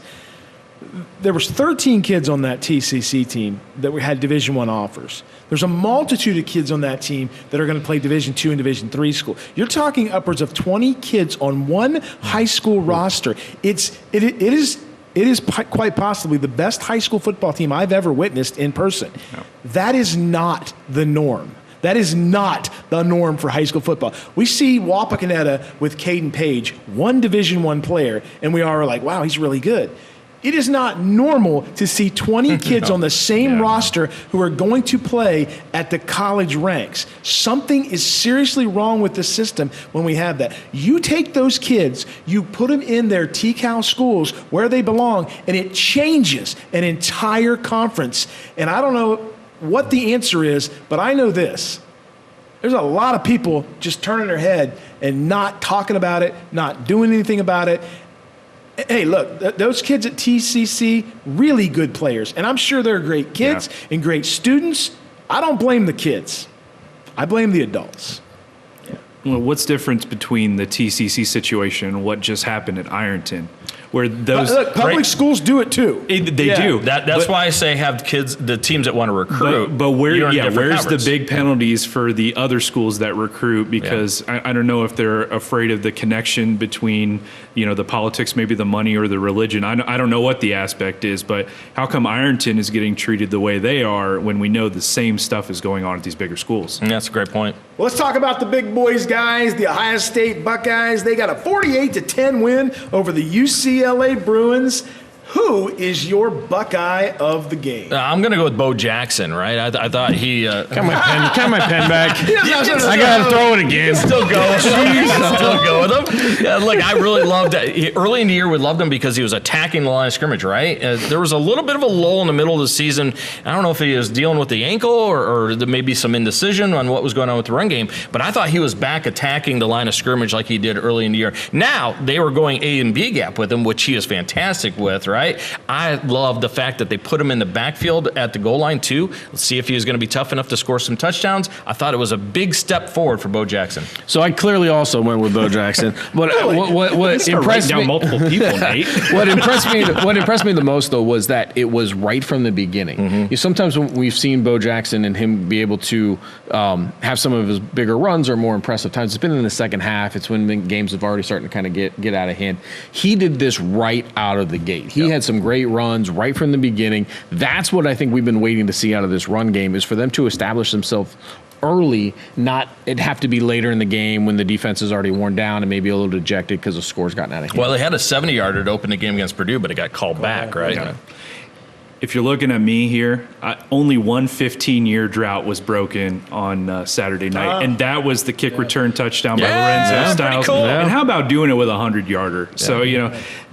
There was 13 kids on that TCC team that had Division I offers. There's a multitude of kids on that team that are going to play Division II and Division III school. You're talking upwards of 20 kids on one high school roster. It is quite possibly the best high school football team I've ever witnessed in person. No. That is not the norm. That is not the norm for high school football. We see Wapakoneta with Caden Page, one Division I player, and we are like, wow, he's really good. It is not normal to see 20 kids on the same roster who are going to play at the college ranks. Something is seriously wrong with the system when we have that. You take those kids, you put them in their TCAL schools where they belong, and it changes an entire conference. And I don't know what the answer is, but I know this. There's a lot of people just turning their head and not talking about it, not doing anything about it. Hey, look, those kids at TCC, really good players. And I'm sure they're great kids and great students. I don't blame the kids. I blame the adults. Well, what's the difference between the TCC situation and what just happened at Ironton? Where those public schools do it too. They do. That's why I say have kids, the teams that want to recruit. But where's the big penalties for the other schools that recruit? Because I don't know if they're afraid of the connection between the politics, maybe the money or the religion. I don't know what the aspect is, but how come Ironton is getting treated the way they are when we know the same stuff is going on at these bigger schools? And that's a great point. Well, let's talk about the big boys, guys. The Ohio State Buckeyes. They got a 48-10 win over the UCLA Bruins. Who is your Buckeye of the game? I'm going to go with Bo Jackson, right? I thought he... Got my pen back. I got to throw it again. Still go. Still go with him. Yeah, look, I really loved it. Early in the year, we loved him because he was attacking the line of scrimmage, right? There was a little bit of a lull in the middle of the season. I don't know if he was dealing with the ankle or there may be some indecision on what was going on with the run game, but I thought he was back attacking the line of scrimmage like he did early in the year. Now, they were going A and B gap with him, which he is fantastic with, right? I love the fact that they put him in the backfield at the goal line too. Let's see if he was going to be tough enough to score some touchdowns. I thought it was a big step forward for Bo Jackson. So I clearly also went with Bo Jackson. But what impressed me, multiple people, Nate. What impressed me the most though was that it was right from the beginning. Mm-hmm. Sometimes when we've seen Bo Jackson and him be able to have some of his bigger runs or more impressive times, it's been in the second half. It's when the games have already starting to kind of get out of hand. He did this right out of the gate. He had some great runs right from the beginning. That's what I think we've been waiting to see out of this run game, is for them to establish themselves early, not it have to be later in the game when the defense is already worn down and maybe a little dejected because the score's gotten out of hand. Well, they had a 70-yarder to open the game against Purdue, but it got called back, right? Yeah. If you're looking at me here, only one 15-year drought was broken on Saturday night, and that was the kick return touchdown by Lorenzo Styles. Cool. And how about doing it with a 100-yarder? Yeah. So,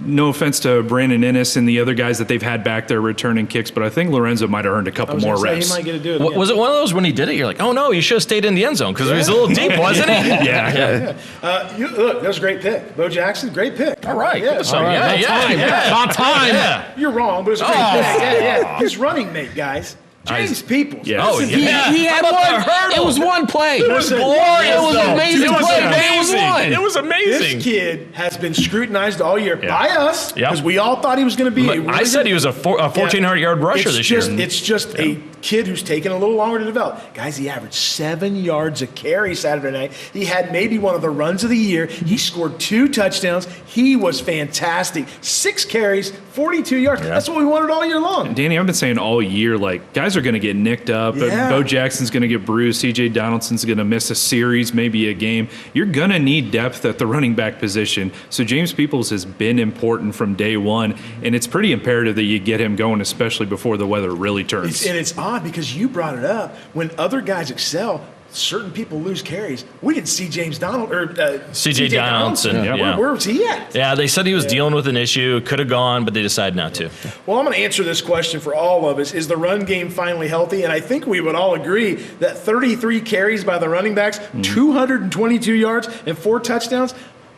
no offense to Brandon Ennis and the other guys that they've had back there returning kicks, but I think Lorenzo might have earned a couple more reps. He might get to do it. Was it one of those when he did it, you're like, oh, no, you should have stayed in the end zone because it was a little deep, wasn't he? Yeah. Look, that was a great pick. Bo Jackson, great pick. All right. Yeah. About time. Yeah. You're wrong, but it was a great pick. Yeah. He's running mate, guys. James Peoples. Yes. He had one. It was one play. It was glorious. It was though. amazing It was play. Day amazing. one. It was amazing. This kid has been scrutinized all year by us Yep. because we all thought he was going to be. I said he was a 1,400-yard rusher It's this just, year. It's just a kid who's taken a little longer to develop. Guys, he averaged 7 yards a carry Saturday night. He had maybe one of the runs of the year. He scored 2 touchdowns. He was fantastic. 6 carries, 42 yards. That's what we wanted all year long. Danny, I've been saying all year, like, guys are going to get nicked up. Yeah. Bo Jackson's going to get bruised. C.J. Donaldson's going to miss a series, maybe a game. You're going to need depth at the running back position. So James Peoples has been important from day one, and it's pretty imperative that you get him going, especially before the weather really turns. And it's odd because you brought it up. When other guys excel, certain people lose carries. We didn't see James Donald or C.J. Donaldson. Yeah. Where was he at? Yeah, they said he was dealing with an issue, could have gone, but they decided not to. Well, I'm going to answer this question for all of us. Is the run game finally healthy? And I think we would all agree that 33 carries by the running backs, 222 yards, and 4 touchdowns.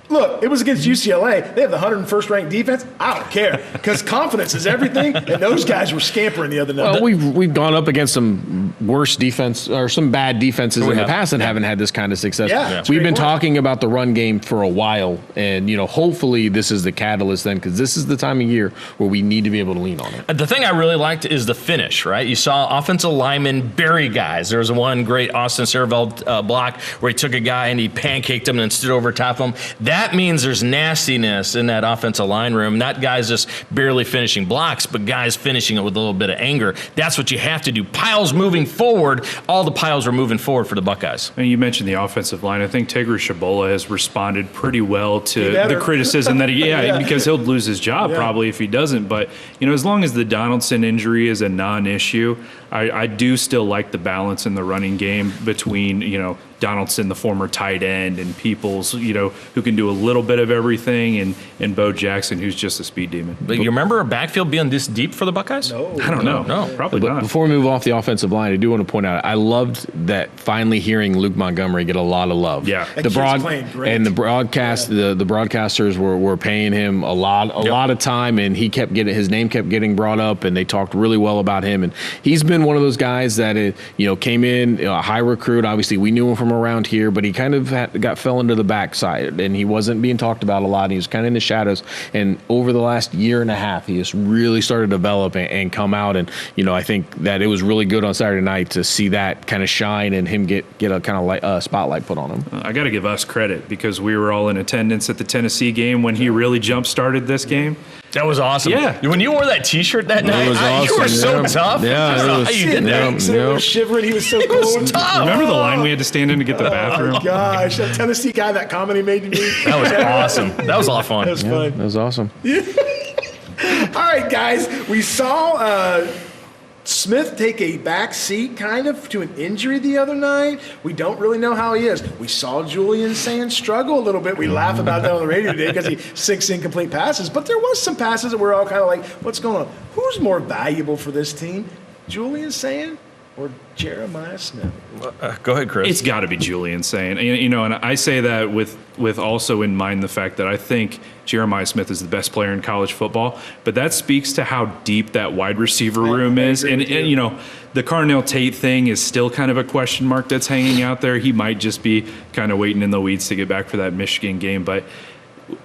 Look, it was against UCLA. They have the 101st ranked defense. I don't care because confidence is everything, and those guys were scampering the other night. Well, we've gone up against some worse defense or some bad defenses in the past and haven't had this kind of success. Yeah. We've been talking about the run game for a while, and hopefully this is the catalyst then, because this is the time of year where we need to be able to lean on it. The thing I really liked is the finish, right? You saw offensive linemen bury guys. There was one great Austin Serveld block where he took a guy and he pancaked him and then stood over top of him. That means there's nastiness in that offensive line room, not guys just barely finishing blocks, but guys finishing it with a little bit of anger. That's what you have to do. Piles moving forward, all the piles were moving forward for the Buckeyes. And you mentioned the offensive line. I think Tigre Shabola has responded pretty well to the criticism that because he'll lose his job probably if he doesn't. But, as long as the Donaldson injury is a non-issue, I do still like the balance in the running game between, Donaldson, the former tight end, and Peoples, who can do a little bit of everything, and Bo Jackson, who's just a speed demon. But you remember a backfield being this deep for the Buckeyes? I don't know. No. Probably But not. before we move off the offensive line, I do want to point out, I loved that finally hearing Luke Montgomery get a lot of love. Yeah. That kid's playing great. And the broadcast, the broadcasters were paying him a lot of time, and his name kept getting brought up, and they talked really well about him. And he's been one of those guys that came in a high recruit. Obviously, we knew him from around here, but he kind of fell into the backside, and he wasn't being talked about a lot. He was kind of in the shadows. And over the last year and a half, he has really started to develop and come out. And I think that it was really good on Saturday night to see that kind of shine and him get a kind of spotlight put on him. I got to give us credit because we were all in attendance at the Tennessee game when he really jump-started this game. That was awesome. Yeah. When you wore that T-shirt that night, was you were awesome, so yeah. tough. Yeah, I don't know how you did that. He was shivering. He was so It cold. was tough. Remember the line we had to stand in to get the bathroom? Oh, gosh, that Tennessee guy, that comment he made to me. That was awesome. That was a lot of fun. That was fun. That was awesome. All right, guys, we saw Smith take a back seat kind of to an injury the other night. We don't really know how he is. We saw Julian Sands struggle a little bit. We laugh about that on the radio today because he 6 incomplete passes, but there was some passes that we're all kind of like, what's going on? Who's more valuable for this team, Julian Sands or Jeremiah Smith? Go ahead, Chris. It's got to be Julian saying, and I say that with also in mind the fact that I think Jeremiah Smith is the best player in college football, but that speaks to how deep that wide receiver room is. And the Carnell Tate thing is still kind of a question mark that's hanging out there. He might just be kind of waiting in the weeds to get back for that Michigan game. But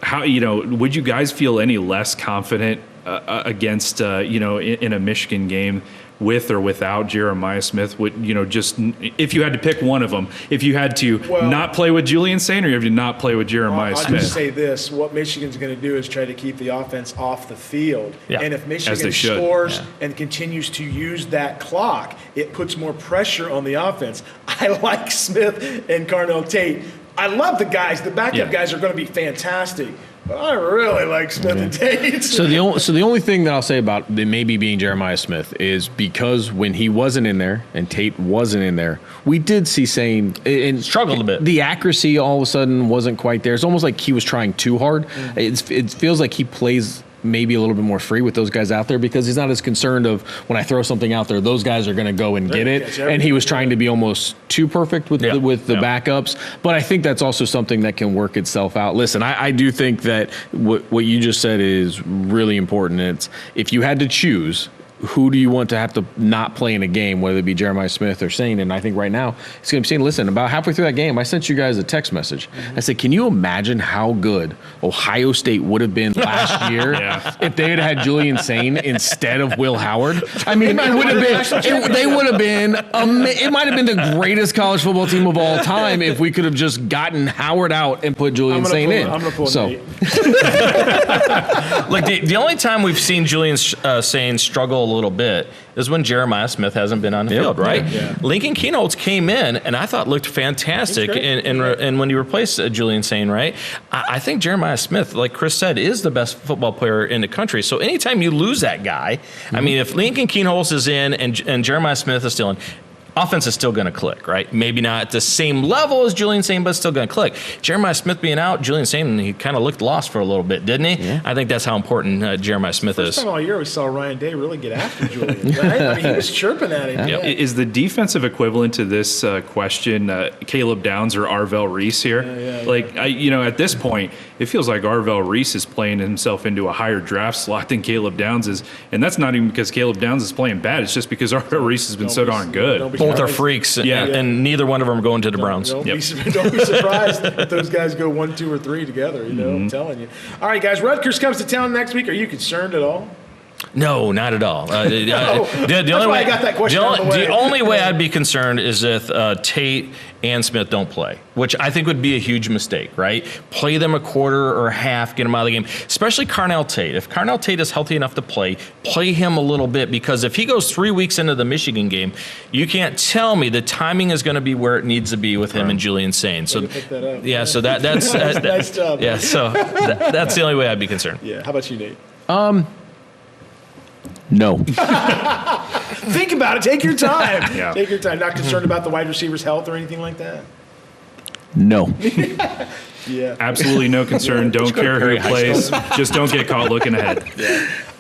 how, would you guys feel any less confident against, in a Michigan game with or without Jeremiah Smith? Would just if you had to pick one of them, if you had to not play with Julian Saint or you have to not play with Jeremiah I'll Smith? just say this: what Michigan's going to do is try to keep the offense off the field, and if Michigan scores and continues to use that clock, it puts more pressure on the offense. I like Smith and Carnell Tate. I love the guys. The backup guys are going to be fantastic. But I really like Smith and Tate. So the only thing that I'll say about the maybe being Jeremiah Smith is because when he wasn't in there and Tate wasn't in there, we did see Sane and struggled a bit. The accuracy all of a sudden wasn't quite there. It's almost like he was trying too hard. It feels like he plays maybe a little bit more free with those guys out there because he's not as concerned of when I throw something out there, those guys are going to go and get it. And he was trying to be almost too perfect with the backups. But I think that's also something that can work itself out. Listen, I do think that what you just said is really important. It's if you had to choose who do you want to have to not play in a game, whether it be Jeremiah Smith or Sane? And I think right now it's going to be saying, listen, about halfway through that game, I sent you guys a text message. I said, can you imagine how good Ohio State would have been last year if they had had Julian Sane instead of Will Howard? I mean, it would have been. They would have been. It might have been the greatest college football team of all time if we could have just gotten Howard out and put Julian Sane in. I'm going to pull so. Like the only time we've seen Julian Sane struggle a little bit is when Jeremiah Smith hasn't been on the field, right? Yeah. Lincoln Keynotes came in and I thought looked fantastic, and when he replaced Julian Sane, right? I think Jeremiah Smith, like Chris said, is the best football player in the country. So anytime you lose that guy, I mean, if Lincoln Keynotes is in and Jeremiah Smith is still in, offense is still going to click, right? Maybe not at the same level as Julian Sane, but still going to click. Jeremiah Smith being out, Julian Sane, he kind of looked lost for a little bit, didn't he? Yeah. I think that's how important Jeremiah Smith is. First time all year we saw Ryan Day really get after Julian, right? I mean, he was chirping at him. Yep. Is the defensive equivalent to this question Caleb Downs or Arvell Reese here? At this point, it feels like Arvell Reese is playing himself into a higher draft slot than Caleb Downs is, and that's not even because Caleb Downs is playing bad. It's just because Arvell Reese has been so darn good. Both are freaks, and neither one of them are going to the Browns. Don't be surprised if those guys go 1, 2, or 3 together. You know, I'm telling you. All right, guys. Rutgers comes to town next week. Are you concerned at all? No, not at all. That's why I got that question out of the way. The only way I'd be concerned is if Tate and Smith don't play, which I think would be a huge mistake, right? Play them a quarter or half, get them out of the game, especially Carnell Tate. If Carnell Tate is healthy enough to play him a little bit, because if he goes 3 weeks into the Michigan game, you can't tell me the timing is going to be where it needs to be with him and Julian Sane. So, so that's nice job. Yeah, so that's the only way I'd be concerned. Yeah. How about you, Nate? No. Think about it. Take your time. Take your time. Not concerned about the wide receiver's health or anything like that? No. Yeah. Absolutely no concern. Don't care who plays. Just don't get caught looking ahead.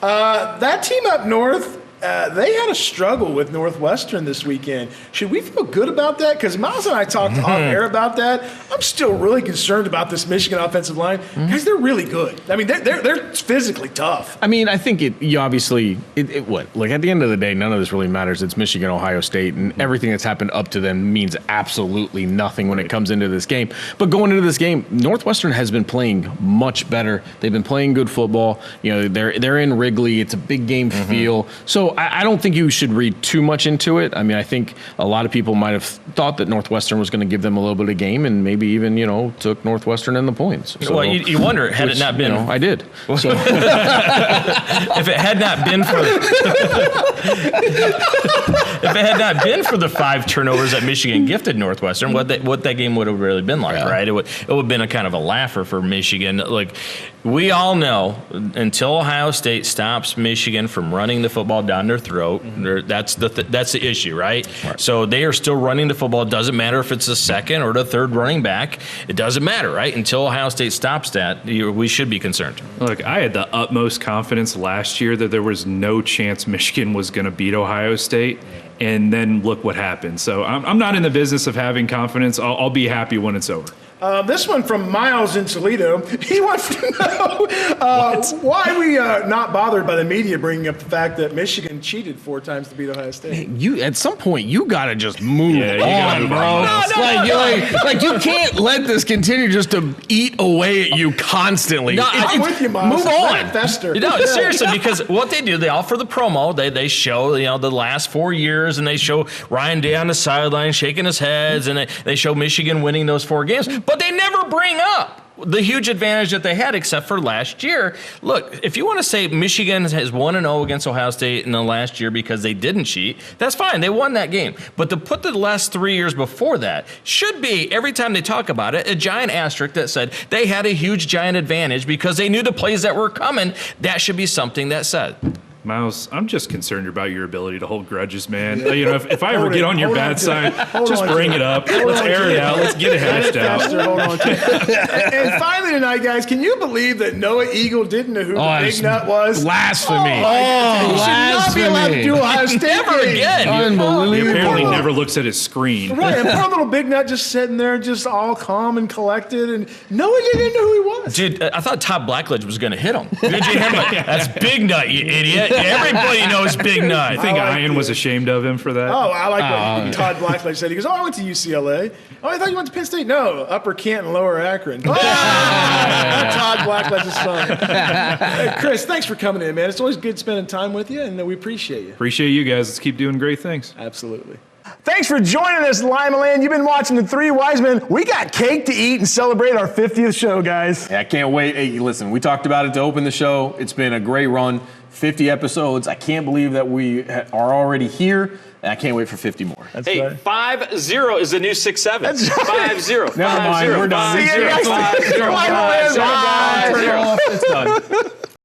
That team up north, they had a struggle with Northwestern this weekend. Should we feel good about that? Because Miles and I talked off air about that. I'm still really concerned about this Michigan offensive line. Guys, they're really good. I mean, they're physically tough. I mean, I think obviously, look, at the end of the day, none of this really matters. It's Michigan, Ohio State, and everything that's happened up to them means absolutely nothing when it comes into this game. But going into this game, Northwestern has been playing much better. They've been playing good football. You know, they're in Wrigley. It's a big game feel. So I don't think you should read too much into it. I mean, I think a lot of people might have thought that Northwestern was going to give them a little bit of game and maybe even, took Northwestern in the points. So, well, you wonder, had it not been. I did. So. If it had not been for the 5 turnovers that Michigan gifted Northwestern, what that game would have really been like, right? It would have been a kind of a laugher for Michigan. Like, we all know, until Ohio State stops Michigan from running the football down their throat, that's the issue, right? So they are still running the football. It doesn't matter if it's the second or the third running back. It doesn't matter, right? Until Ohio State stops that, we should be concerned. Look, I had the utmost confidence last year that there was no chance Michigan was going to beat Ohio State. And then look what happened. So I'm not in the business of having confidence. I'll be happy when it's over. This one from Miles in Toledo. He wants to know why we are not bothered by the media bringing up the fact that Michigan cheated 4 times to beat Ohio State. You at some point you gotta just move on, bro. No. You can't let this continue just to eat away at you constantly. No, I'm with you, Miles. Move on. Fester. No, seriously, because what they do, they offer the promo. They show the last 4 years, and they show Ryan Day on the sideline shaking his heads, and they show Michigan winning those 4 games. But they never bring up the huge advantage that they had, except for last year. Look, if you want to say Michigan has 1-0 against Ohio State in the last year because they didn't cheat, that's fine. They won that game. But to put the last 3 years before that should be, every time they talk about it, a giant asterisk that said they had a huge giant advantage because they knew the plays that were coming. That should be something that said. Miles, I'm just concerned about your ability to hold grudges, man. If I ever get on your bad side, just bring it up. Let's air it out. Let's get it hashed out. Hold on to it. And finally tonight, guys, can you believe that Noah Eagle didn't know who the big nut was? Blasphemy. He should not be allowed to do Ohio State. Never again. He Unbelievable. apparently never looks at his screen. Right, and poor little big nut just sitting there, just all calm and collected, and Noah didn't know who he was. Dude, I thought Todd Blackledge was going to hit him. Did you hear him? That's big nut, you idiot. Everybody knows Big Nut. I think Ian was ashamed of him for that. Oh, I like what Todd Blackledge said. He goes, I went to UCLA. Oh, I thought you went to Penn State. No, Upper Canton, Lower Akron. Oh, Todd Blackledge's son. Hey, Chris, thanks for coming in, man. It's always good spending time with you, and we appreciate you. Appreciate you guys. Let's keep doing great things. Absolutely. Thanks for joining us, Lima Land. You've been watching The Three Wise Men. We got cake to eat and celebrate our 50th show, guys. Yeah, I can't wait. Hey, listen, we talked about it to open the show. It's been a great run, 50 episodes. I can't believe that we are already here, and I can't wait for 50 more. That's Hey, right. 5-0 is the new 6-7. That's right. 5-0. Never mind, we're done. See you next time. 5-0. Lima Land. Bye. Turn it off. It's done.